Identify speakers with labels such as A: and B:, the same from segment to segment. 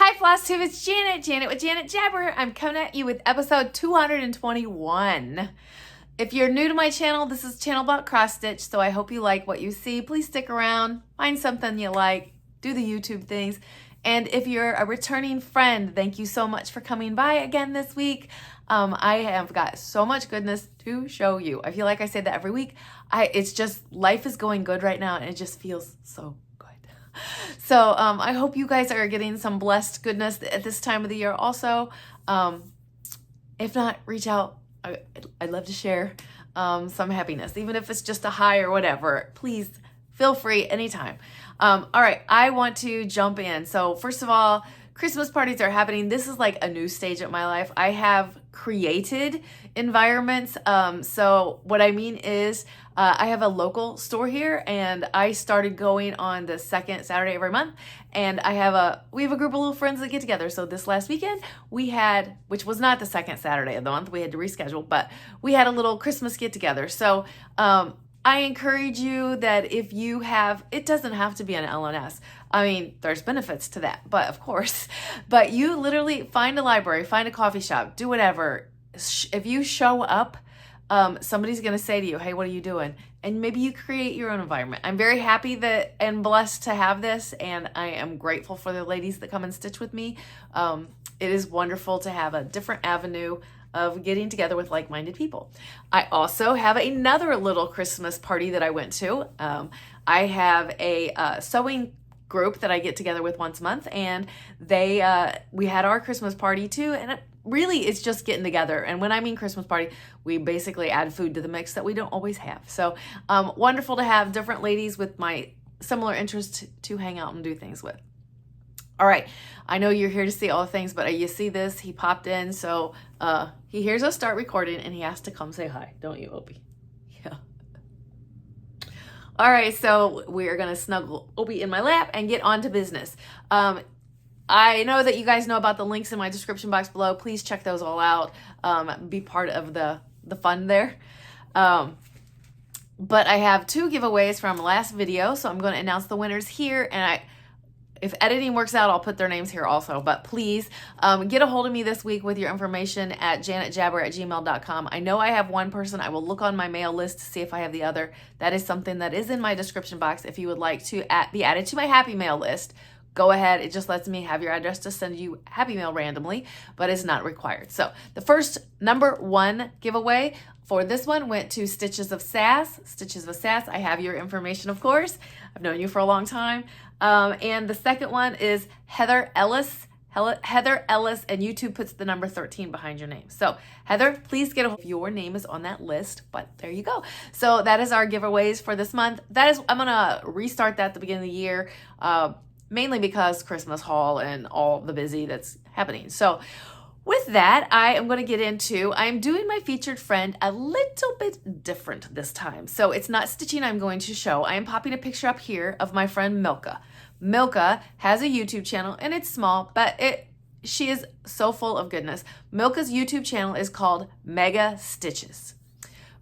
A: Hi Flosstube, it's Janet with Janet Jabber. I'm coming at you with episode 221. If you're new to my channel, this is channel about cross stitch, so I hope you like what you see. Please stick around, find something you like, do the YouTube things. And if you're a returning friend, thank you so much for coming by again this week. I have got so much goodness to show you. I feel like I say that every week. It's just, life is going good right now and it just feels so good. So I hope you guys are getting some blessed goodness at this time of the year also. If not, reach out. I'd love to share some happiness, even if it's just a hi or whatever. Please feel free anytime. All right, I want to jump in. So first of all, Christmas parties are happening. This is like a new stage of my life. I have created environments. So what I mean is I have a local store here and I started going on the second Saturday every month. And we have a group of little friends that get together. So this last weekend we had, which was not the second Saturday of the month, we had to reschedule, but we had a little Christmas get together. So I encourage you that if you have, it doesn't have to be an LynnX. I mean, there's benefits to that, but of course, but you literally find a library, find a coffee shop, do whatever. If you show up, somebody's going to say to you, hey, what are you doing? And maybe you create your own environment. I'm very happy that and blessed to have this. And I am grateful for the ladies that come and stitch with me. It is wonderful to have a different avenue of getting together with like-minded people. I also have another little Christmas party that I went to. I have a sewing group that I get together with once a month, and we had our Christmas party too, and really it's just getting together. And when I mean Christmas party, we basically add food to the mix that we don't always have. So wonderful to have different ladies with my similar interests to hang out and do things with. All right, I know you're here to see all the things, but you see this, he popped in, so he hears us start recording and he has to come say hi, don't you, Opie? Yeah. All right, so we're gonna snuggle Opie in my lap and get on to business. I know that you guys know about the links in my description box below. Please check those all out. Be part of the fun there. But I have two giveaways from last video, so I'm going to announce the winners here, and if editing works out, I'll put their names here also. But please get a hold of me this week with your information at janetjabber@gmail.com. I know I have one person. I will look on my mail list to see if I have the other. That is something that is in my description box. If you would like to be added to my happy mail list, go ahead. It just lets me have your address to send you happy mail randomly, but it's not required. So the first number one giveaway for this one went to Stitches of Sass. Stitches of Sass, I have your information, of course. I've known you for a long time. And the second one is Heather Ellis. Heather Ellis, and YouTube puts the number 13 behind your name. So Heather, please get a hold of your name is on that list, but there you go. So that is our giveaways for this month. I'm gonna restart that at the beginning of the year, mainly because Christmas haul and all the busy that's happening. So with that, I am going to get into, I'm doing my featured friend a little bit different this time. So it's not stitching I'm going to show. I am popping a picture up here of my friend Milka. Milka has a YouTube channel and it's small, but she is so full of goodness. Milka's YouTube channel is called Mega Stitches.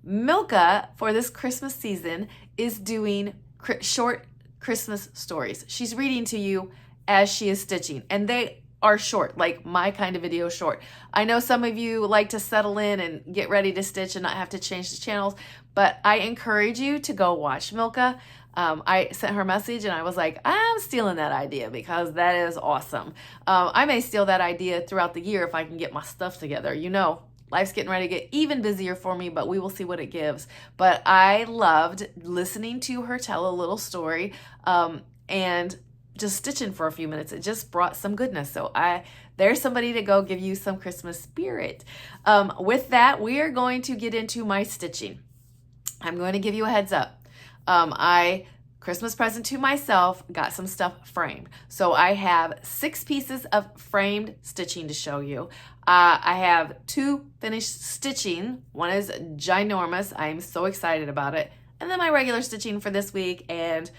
A: Milka, for this Christmas season, is doing short Christmas stories. She's reading to you as she is stitching, and they are short, like my kind of video short. I know some of you like to settle in and get ready to stitch and not have to change the channels, but I encourage you to go watch Milka. I sent her a message and I was like, I'm stealing that idea because that is awesome. I may steal that idea throughout the year if I can get my stuff together. You know, life's getting ready to get even busier for me, but we will see what it gives. But I loved listening to her tell a little story and just stitching for a few minutes. It just brought some goodness. So there's somebody to go give you some Christmas spirit. With that, we are going to get into my stitching. I'm going to give you a heads up. Christmas present to myself, got some stuff framed. So I have 6 pieces of framed stitching to show you. I have 2 finished stitching. One is ginormous. I'm so excited about it. And then my regular stitching for this week and,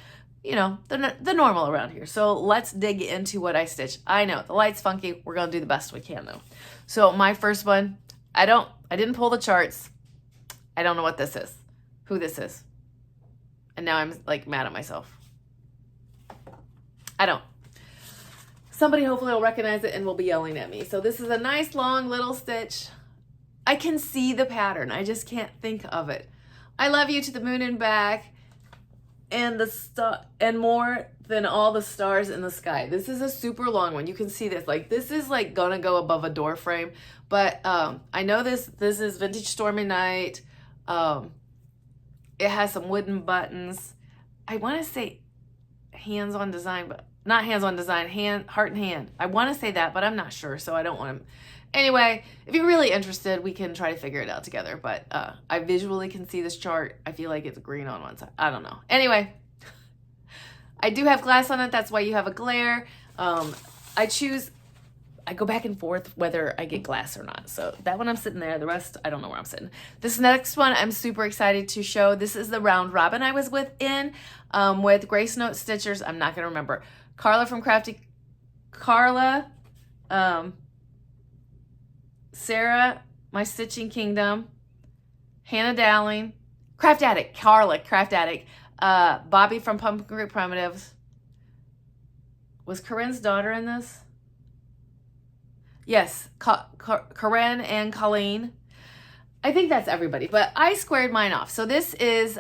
A: you know, the normal around here. So let's dig into what I stitched. I know the light's funky. We're going to do the best we can though. So my first one, I didn't pull the charts. I don't know what this is, who this is. And now I'm like mad at myself. I don't. somebody hopefully will recognize it and will be yelling at me. So this is a nice long little stitch. I can see the pattern. I just can't think of it. I love you to the moon and back, and and more than all the stars in the sky. This is a super long one. You can see this. Like, this is like gonna go above a door frame. But I know this is Vintage Stormy Night. It has some wooden buttons. I want to say hands-on design, but not hands-on design, heart and hand. I want to say that, but I'm not sure, so I don't want to. Anyway, if you're really interested, we can try to figure it out together. But I visually can see this chart. I feel like it's green on one side. I don't know. Anyway, I do have glass on it. That's why you have a glare. I go back and forth whether I get glass or not. So that one I'm sitting there. The rest, I don't know where I'm sitting. This next one I'm super excited to show. This is the round robin I was with Grace Note Stitchers. I'm not going to remember. Carla from Sarah, My Stitching Kingdom, Hannah Dowling, Craft Addict, Carla, Craft Addict, Bobby from Pumpkin Group Primitives. Was Corinne's daughter in this? Yes, Corinne and Colleen. I think that's everybody, but I squared mine off. So this is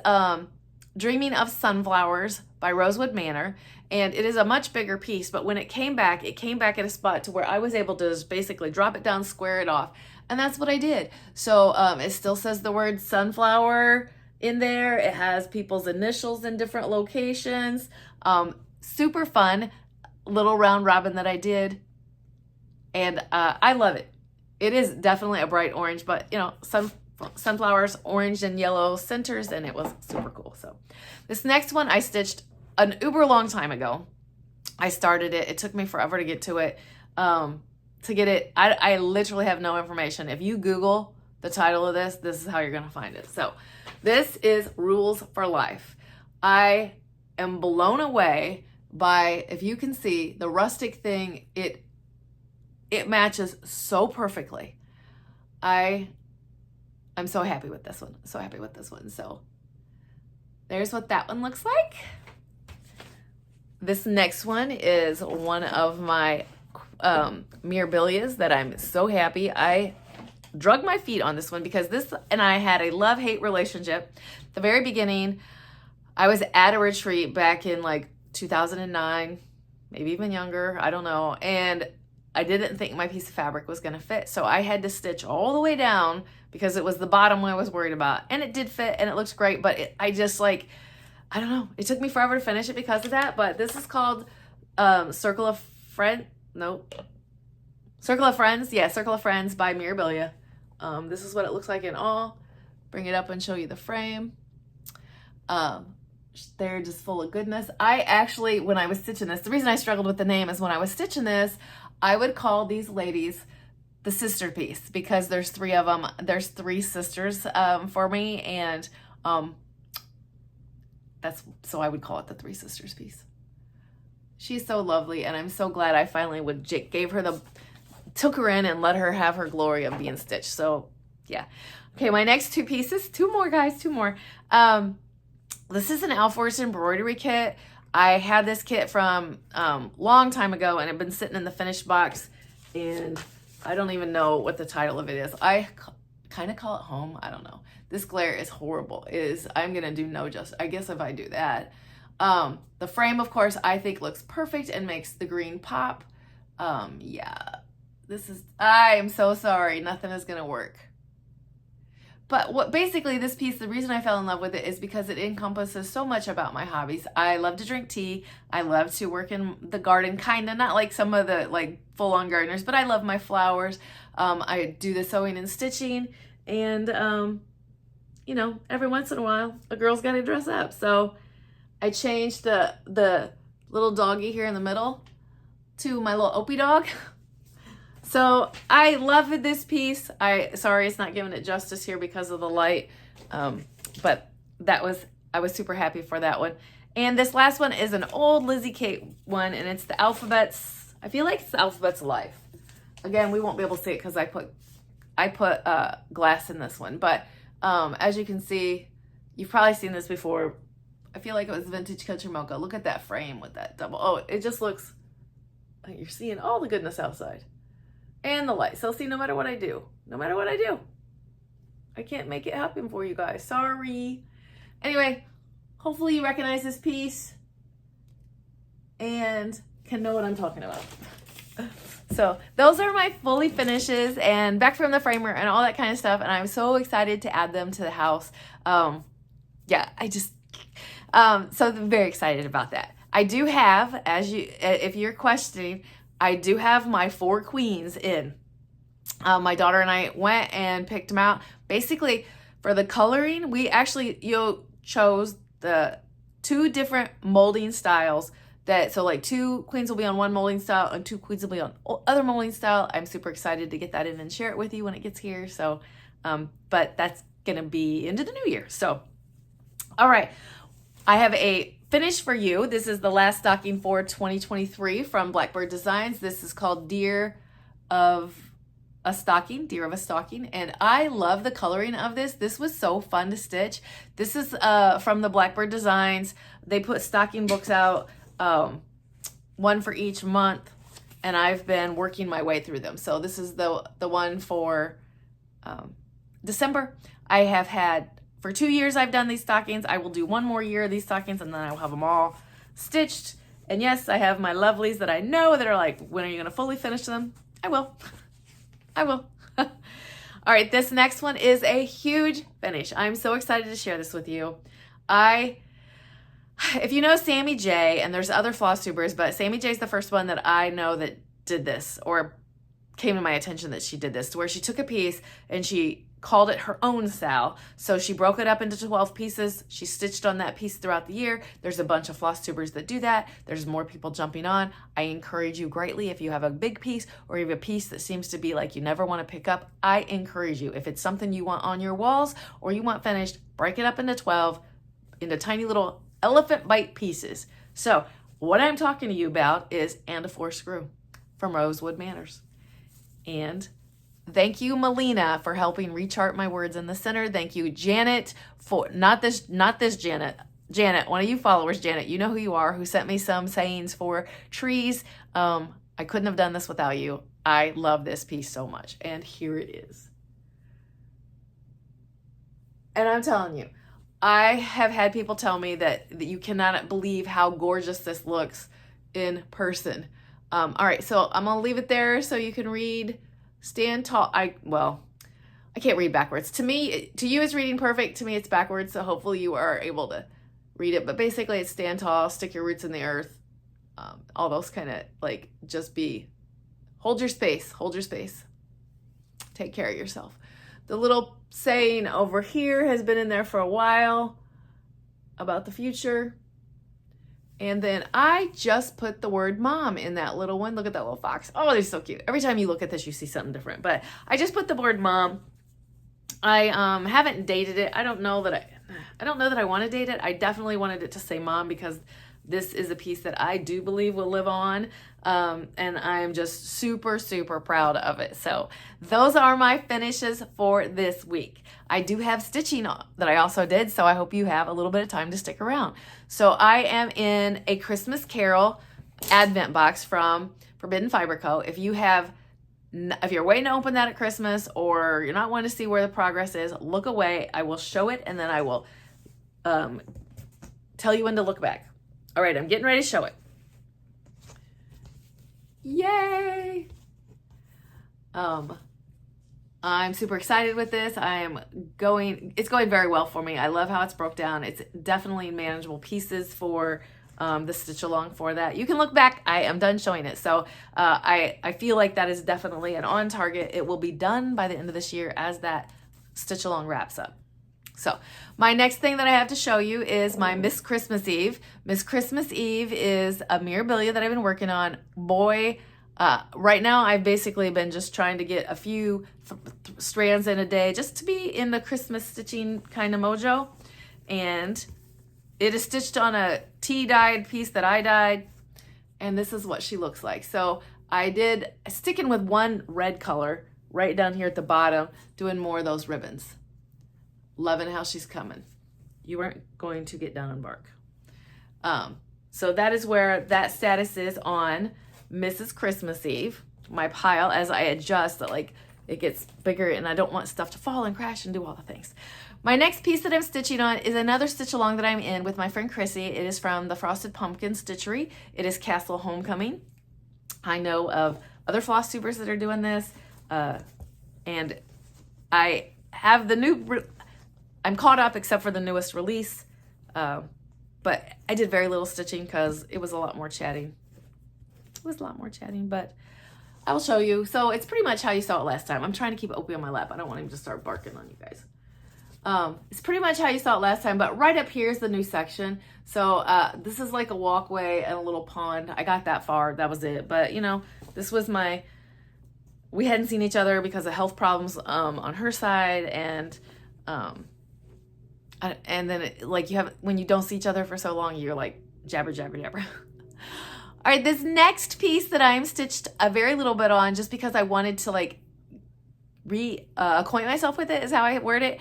A: Dreaming of Sunflowers by Rosewood Manor, and it is a much bigger piece, but when it came back at a spot to where I was able to just basically drop it down, square it off, and that's what I did. So it still says the word sunflower in there. It has people's initials in different locations. Super fun little round robin that I did. And I love it. It is definitely a bright orange, but you know, sunflowers, orange and yellow centers, and it was super cool. So this next one I stitched an uber long time ago. I started it. It took me forever to get to it. I literally have no information. If you Google the title of this is how you're going to find it. So this is Rules for Life. I am blown away by, if you can see, the rustic thing. It matches so perfectly. I'm so happy with this one. So happy with this one. So there's what that one looks like. This next one is one of my Mirabilias that I'm so happy. I drug my feet on this one because this and I had a love-hate relationship. At the very beginning, I was at a retreat back in like 2009, maybe even younger, I don't know, and I didn't think my piece of fabric was going to fit, so I had to stitch all the way down because it was the bottom I was worried about, and it did fit and it looks great, but I just like, I don't know, it took me forever to finish it because of that. But this is called Circle of Friends by Mirabilia. This is what it looks like in all. Bring it up and show you the frame. They're just full of goodness. I actually, when I was stitching this, the reason I struggled with the name is when I was stitching this, I would call these ladies the sister piece because there's three of them. There's three sisters for me, and so I would call it the Three Sisters piece. She's so lovely, and I'm so glad I finally took her in and let her have her glory of being stitched. So yeah. Okay, my next two pieces, two more guys, two more. This is an Alforce embroidery kit. I had this kit from long time ago, and I've been sitting in the finished box, and I don't even know what the title of it is. I kind of call it home. I don't know. This glare is horrible. I'm going to do no justice, I guess, if I do that. The frame, of course, I think looks perfect and makes the green pop. Yeah, I am so sorry. Nothing is going to work. But basically this piece, the reason I fell in love with it is because it encompasses so much about my hobbies. I love to drink tea. I love to work in the garden, kind of, not like some of the like full-on gardeners, but I love my flowers. I do the sewing and stitching, and you know, every once in a while, a girl's got to dress up. So I changed the little doggy here in the middle to my little Opie dog. So I love this piece. Sorry it's not giving it justice here because of the light, but I was super happy for that one. And this last one is an old Lizzie Kate one, and it's the Alphabets. I feel like it's the Alphabets Life. Again, we won't be able to see it because I put glass in this one, but as you can see, you've probably seen this before. I feel like it was vintage country mocha. Look at that frame with that double. Oh, it just looks You're seeing all the goodness outside and the light. So see, no matter what I do, I can't make it happen for you guys. Sorry. Anyway, hopefully you recognize this piece and can know what I'm talking about. So those are my fully finishes and back from the framer and all that kind of stuff. And I'm so excited to add them to the house. Yeah, so I'm very excited about that. I do have, if you're questioning, I do have my 4 queens in. My daughter and I went and picked them out. Basically, for the coloring, we actually chose the 2 different molding styles. So like 2 queens will be on one molding style and 2 queens will be on other molding style. I'm super excited to get that in and share it with you when it gets here. So, but that's gonna be into the new year. So, all right, I have a finish for you. This is the last stocking for 2023 from Blackbird Designs. This is called Dear of a Stocking, and I love the coloring of this. This was so fun to stitch. This is from the Blackbird Designs. They put stocking books out, 1 for each month, and I've been working my way through them. So this is the one for December. I have had, for 2 years I've done these stockings. I will do 1 more year of these stockings and then I will have them all stitched. And yes, I have my lovelies that I know that are like, when are you gonna fully finish them? I will. All right, this next one is a huge finish. I'm so excited to share this with you. If you know SammyJ, and there's other Flosstubers, but SammyJ is the first one that I know that did this, or came to my attention that she did this, where she took a piece and she called it her own style. So she broke it up into 12 pieces. She stitched on that piece throughout the year. There's a bunch of Flosstubers that do that. There's more people jumping on. I encourage you greatly, if you have a big piece or you have a piece that seems to be like you never want to pick up, I encourage you, if it's something you want on your walls or you want finished, break it up into 12, into tiny little elephant bite pieces. So what I'm talking to you about is And a 4 Screw from Rosewood Manners. And thank you, Melina, for helping rechart my words in the center. Thank you, Janet, for not this Janet, one of you followers, Janet, you know who you are, who sent me some sayings for trees. I couldn't have done this without you. I love this piece so much. And here it is. And I'm telling you, I have had people tell me that you cannot believe how gorgeous this looks in person. All right, so I'm gonna leave it there so you can read. Stand tall. I can't read backwards. To you it's reading perfect. To me it's backwards, so hopefully you are able to read it. But basically it's stand tall, stick your roots in the earth, all those kind of like, hold your space, take care of yourself. The little saying over here has been in there for a while about the future. And then I just put the word mom in that little one. Look at that little fox. Oh, they're so cute. Every time you look at this, you see something different. But I just put the word mom. I haven't dated it. I don't know that I want to date it. I definitely wanted it to say mom because this is a piece that I do believe will live on. And I'm just super, super proud of it. So those are my finishes for this week. I do have stitching that I also did, so I hope you have a little bit of time to stick around. So I am in a Christmas Carol Advent box from Forbidden Fiber Co. If you're waiting to open that at Christmas or you're not wanting to see where the progress is, look away. I will show it and then I will tell you when to look back. All right, I'm getting ready to show it. Yay! I'm super excited with this. It's going very well for me. I love how it's broke down. It's definitely manageable pieces for the stitch along for that. You can look back. I am done showing it. So I feel like that is definitely an on target. It will be done by the end of this year as that stitch along wraps up. So my next thing that I have to show you is my Miss Christmas Eve. Miss Christmas Eve is a mirabilia that I've been working on. Boy, right now I've basically been just trying to get a few strands in a day just to be in the Christmas stitching kind of mojo. And it is stitched on a tea dyed piece that I dyed. And this is what she looks like. So I did sticking with one red color right down here at the bottom, doing more of those ribbons. Loving how she's coming. You aren't going to get down and bark. So that is where that status is on Mrs. Christmas Eve. My pile, as I adjust, that like it gets bigger and I don't want stuff to fall and crash and do all the things. My next piece that I'm stitching on is another stitch along that I'm in with my friend Chrissy. It is from the Frosted Pumpkin Stitchery. It is Castle Homecoming. I know of other floss tubers that are doing this, and I have the new, I'm caught up except for the newest release, but I did very little stitching because it was a lot more chatting. It was a lot more chatting, but I will show you. So it's pretty much how you saw it last time. I'm trying to keep Opie on my lap. I don't want him to start barking on you guys. It's pretty much how you saw it last time, but right up here is the new section. So this is like a walkway and a little pond. I got that far, that was it. But you know, this was we hadn't seen each other because of health problems on her side, and then like when you don't see each other for so long, you're like jabber jabber jabber. All right, this next piece that I'm stitched a very little bit on, just because I wanted to like acquaint myself with it, is how I word it,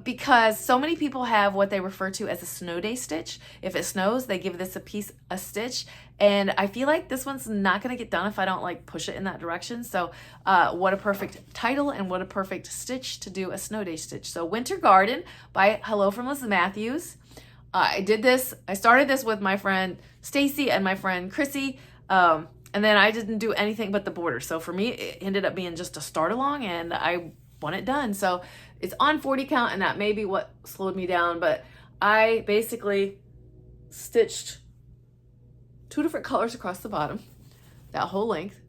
A: because so many people have what they refer to as a snow day stitch. If it snows, they give this piece a stitch, and I feel like this one's not going to get done if I don't like push it in that direction. So what a perfect title and what a perfect stitch to do a snow day stitch. So Winter Garden by Hello from Liz Matthews. I started this with my friend Stacie and my friend Chrissy, and then I didn't do anything but the border. So for me, it ended up being just a start along, and I want it done. So it's on 40 count, and that may be what slowed me down, but I basically stitched 2 different colors across the bottom, that whole length,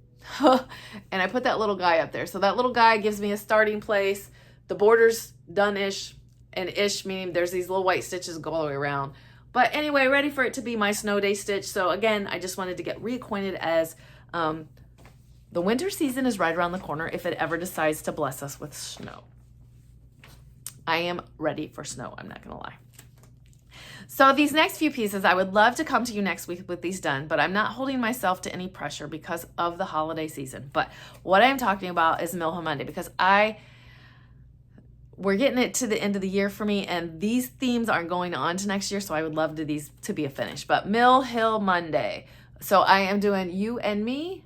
A: and I put that little guy up there. So that little guy gives me a starting place. The border's done-ish, and ish meaning there's these little white stitches go all the way around. But anyway, ready for it to be my snow day stitch. So again, I just wanted to get reacquainted as the winter season is right around the corner if it ever decides to bless us with snow. I am ready for snow, I'm not gonna lie. So these next few pieces, I would love to come to you next week with these done, but I'm not holding myself to any pressure because of the holiday season. But what I'm talking about is Mill Hill Monday, because we're getting it to the end of the year for me, and these themes aren't going on to next year, so I would love these to be a finish. But Mill Hill Monday. So I am doing You and Me,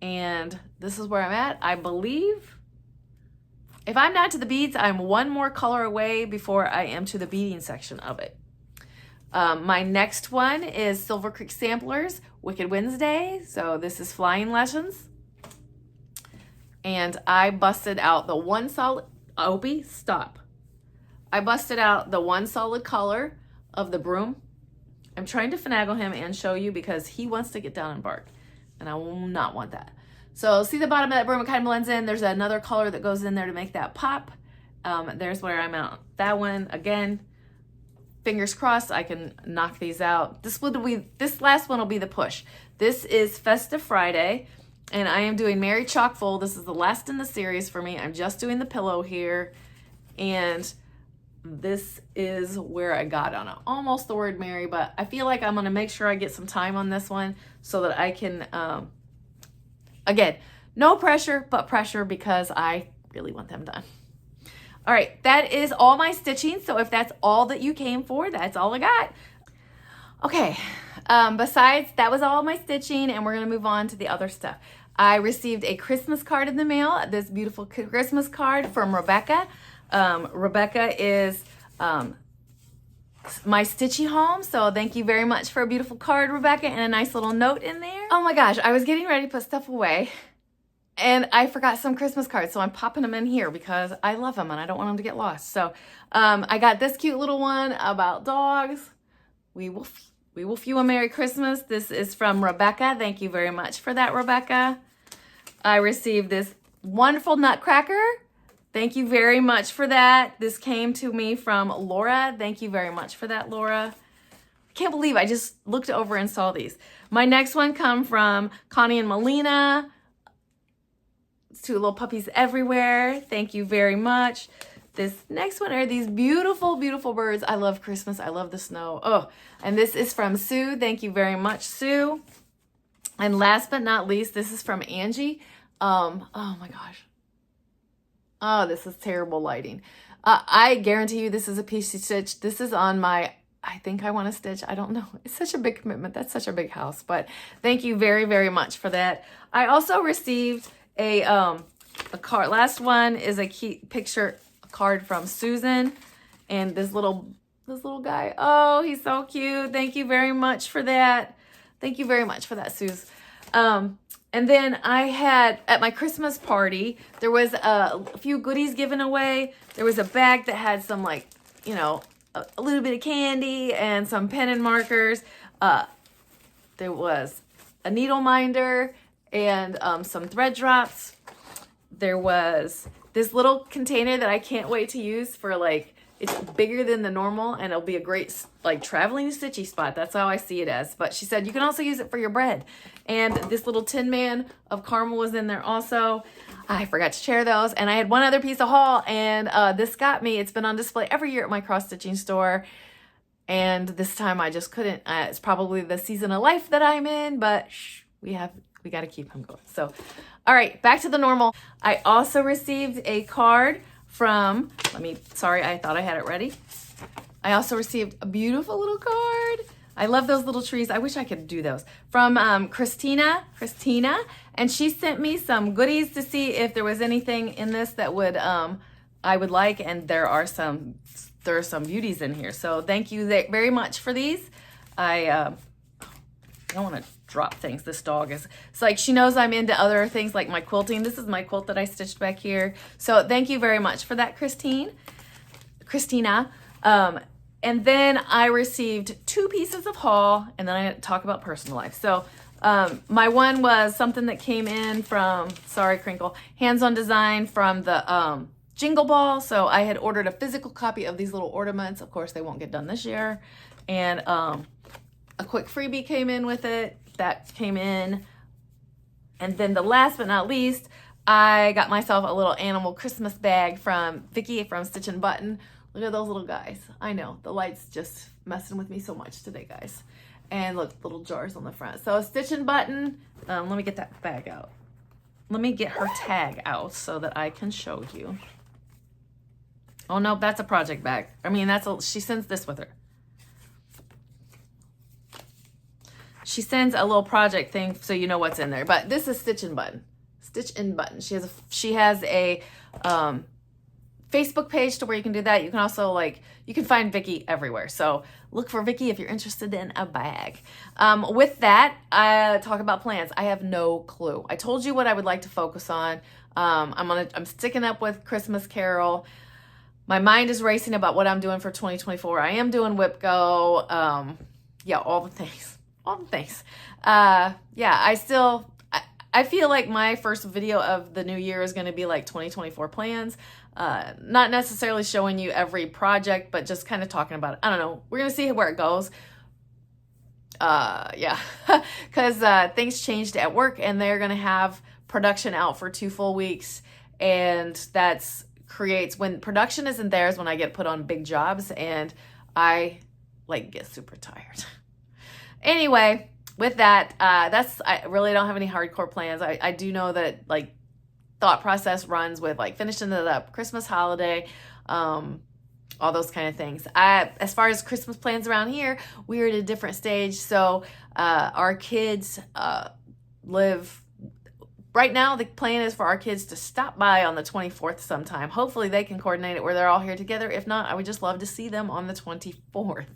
A: and this is where I'm at. I believe if I'm not to the beads, I'm one more color away before I am to the beading section of it. My next one is Silver Creek Samplers, Wicked Wednesday. So this is Flying Lessons. And I busted out the one solid, Opie, stop. I busted out the one solid color of the broom. I'm trying to finagle him and show you because he wants to get down and bark, and I will not want that. So see the bottom of that broom, it kind of blends in. There's another color that goes in there to make that pop. There's where I'm at. That one, again, fingers crossed I can knock these out. This last one will be the push. This is Festive Friday, and I am doing Merry Chalk Full. This is the last in the series for me. I'm just doing the pillow here, and this is where I got on it. Almost the word Merry, but I feel like I'm gonna make sure I get some time on this one so that I can, again, no pressure, but pressure because I really want them done. All right, that is all my stitching. So if that's all that you came for, that's all I got. Okay, besides, that was all my stitching, and we're gonna move on to the other stuff. I received a Christmas card in the mail, this beautiful Christmas card from Rebecca. Rebecca is my stitchy home, so thank you very much for a beautiful card, Rebecca, and a nice little note in there. Oh my gosh, I was getting ready to put stuff away, and I forgot some Christmas cards, so I'm popping them in here because I love them and I don't want them to get lost. So I got this cute little one about dogs. We will few a Merry Christmas. This is from Rebecca. Thank you very much for that, Rebecca. I received this wonderful nutcracker. Thank you very much for that. This came to me from Laura. Thank you very much for that, Laura. I can't believe I just looked over and saw these. My next one come from Connie and Melina. It's 2 little puppies everywhere. Thank you very much. This next one are these beautiful, beautiful birds. I love Christmas. I love the snow. Oh, and this is from Sue. Thank you very much, Sue. And last but not least, this is from Angie. Oh my gosh. Oh, this is terrible lighting. I guarantee you this is a piece she stitched. This is on my I think I want to stitch. I don't know. It's such a big commitment. That's such a big house. But thank you very, very much for that. I also received a card. Last one is a card from Susan, and this little guy. Oh, he's so cute. Thank you very much for that. Thank you very much for that, Suze. And then I had, at my Christmas party, there was a few goodies given away. There was a bag that had some, like, you know, a little bit of candy and some pen and markers. There was a needle minder and some thread drops. There was this little container that I can't wait to use for, like, it's bigger than the normal, and it'll be a great, like, traveling stitchy spot. That's how I see it as. But she said you can also use it for your bread. And this little Tin Man of caramel was in there also. I forgot to share those. And I had one other piece of haul, and this got me. It's been on display every year at my cross-stitching store. And this time I just couldn't. It's probably the season of life that I'm in, but we got to keep them going. So, all right, back to the normal. I also received a card from, sorry, I thought I had it ready. I also received a beautiful little card. I love those little trees. I wish I could do those. From Christina, and she sent me some goodies to see if there was anything in this that would I would like, and there are some beauties in here. So thank you very much for these. I don't want to drop things. This dog is, it's like she knows I'm into other things like my quilting. This is my quilt that I stitched back here. So thank you very much for that, Christina. And then I received 2 pieces of haul, and then I talk about personal life. So my one was something that came in from, sorry, Crinkle, Hands-On Design from the Jingle Ball. So I had ordered a physical copy of these little ornaments. Of course, they won't get done this year. And a quick freebie came in with it. That came in. And then the last but not least, I got myself a little animal Christmas bag from Vicki from StitchNButton. Look at those little guys. I know, the light's just messing with me so much today, guys. And look, little jars on the front. So StitchNButton, let me get that bag out. Let me get her tag out so that I can show you. Oh no, that's a project bag. I mean, she sends this with her. She sends a little project thing so you know what's in there. But this is StitchNButton. StitchNButton. She has a Facebook page to where you can do that. You can also, you can find Vicki everywhere. So look for Vicki if you're interested in a bag. With that, I talk about plans. I have no clue. I told you what I would like to focus on. I'm sticking up with Christmas Carol. My mind is racing about what I'm doing for 2024. I am doing WhipGo. Yeah, all the things. Yeah, I feel like my first video of the new year is going to be like 2024 plans. Not necessarily showing you every project, but just kind of talking about it. I don't know. We're going to see where it goes. Yeah, because things changed at work, and they're going to have production out for 2 full weeks. And creates, when production isn't there is when I get put on big jobs, and I get super tired. Anyway, with that, I really don't have any hardcore plans. I do know that thought process runs with finishing the Christmas holiday, all those kind of things. As far as Christmas plans around here, we're at a different stage. So our kids live. Right now, the plan is for our kids to stop by on the 24th sometime. Hopefully, they can coordinate it where they're all here together. If not, I would just love to see them on the 24th.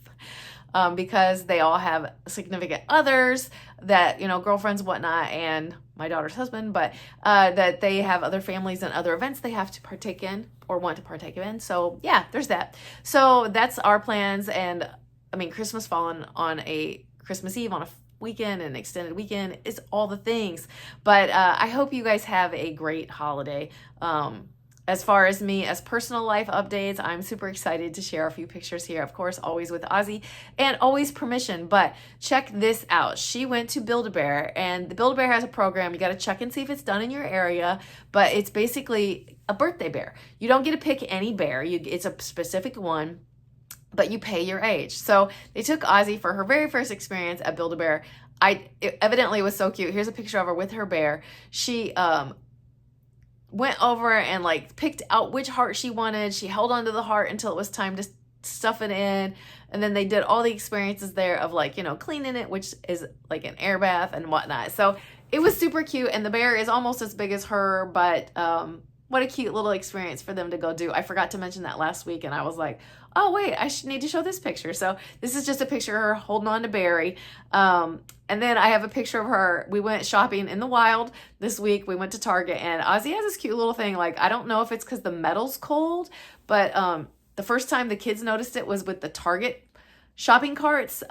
A: Because they all have significant others that, girlfriends, whatnot, and my daughter's husband, but that they have other families and other events they have to partake in or want to partake in. So yeah, there's that. So that's our plans. And I mean, Christmas falling on a Christmas Eve on a weekend and extended weekend is all the things. But I hope you guys have a great holiday. As far as me, as personal life updates, I'm super excited to share a few pictures here, of course, always with Ozzy and always permission. But check this out. She went to Build-A-Bear, and the Build-A-Bear has a program. You got to check and see if it's done in your area, but it's basically a birthday bear. You don't get to pick any bear. It's a specific one, but you pay your age. So they took Ozzy for her very first experience at Build-A-Bear. Evidently, it was so cute. Here's a picture of her with her bear. She went over and picked out which heart she wanted. She held onto the heart until it was time to stuff it in. And then they did all the experiences there of like, you know, cleaning it, which is like an air bath and whatnot. So it was super cute. And the bear is almost as big as her, but what a cute little experience for them to go do. I forgot to mention that last week, and I was like, oh wait, I should need to show this picture. So this is just a picture of her holding on to Barry. And then I have a picture of her. We went shopping in the wild this week. We went to Target, and Ozzy has this cute little thing. Like, I don't know if it's because the metal's cold, but the first time the kids noticed it was with the Target shopping carts.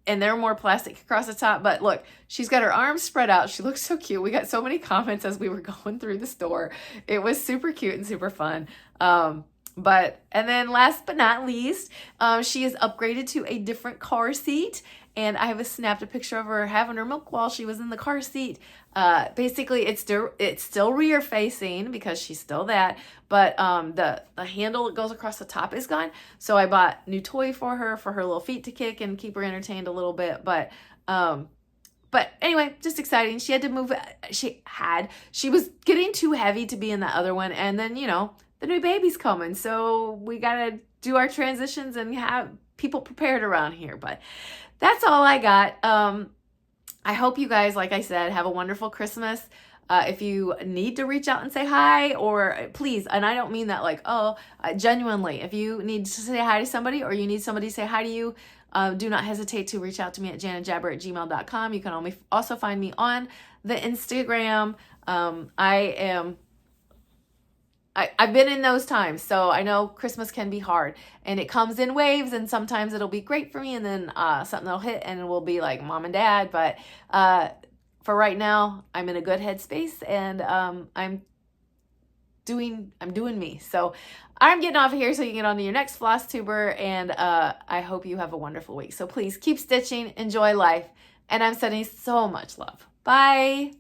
A: And they're more plastic across the top. But look, she's got her arms spread out. She looks so cute. We got so many comments as we were going through the store. It was super cute and super fun. And then last but not least, she is upgraded to a different car seat. And I have snapped a picture of her having her milk while she was in the car seat. Basically, it's still rear facing because she's still that, but the handle that goes across the top is gone. So I bought new toy for her little feet to kick and keep her entertained a little bit. But anyway, just exciting. She had to move. She was getting too heavy to be in that other one, and then, you know, the new baby's coming, so we gotta do our transitions and have people prepared around here. But that's all I got. I hope you guys, like I said, have a wonderful Christmas. If you need to reach out and say hi, or please, and I don't mean that like, genuinely, if you need to say hi to somebody or you need somebody to say hi to you, do not hesitate to reach out to me at janetjabber@gmail.com. You can also find me on the Instagram. I've been in those times, so I know Christmas can be hard, and it comes in waves, and sometimes it'll be great for me, and then something will hit and it will be like mom and dad. But for right now, I'm in a good headspace, and I'm doing me. So I'm getting off of here so you can get on to your next Flosstuber, and I hope you have a wonderful week. So please keep stitching, enjoy life, and I'm sending so much love. Bye.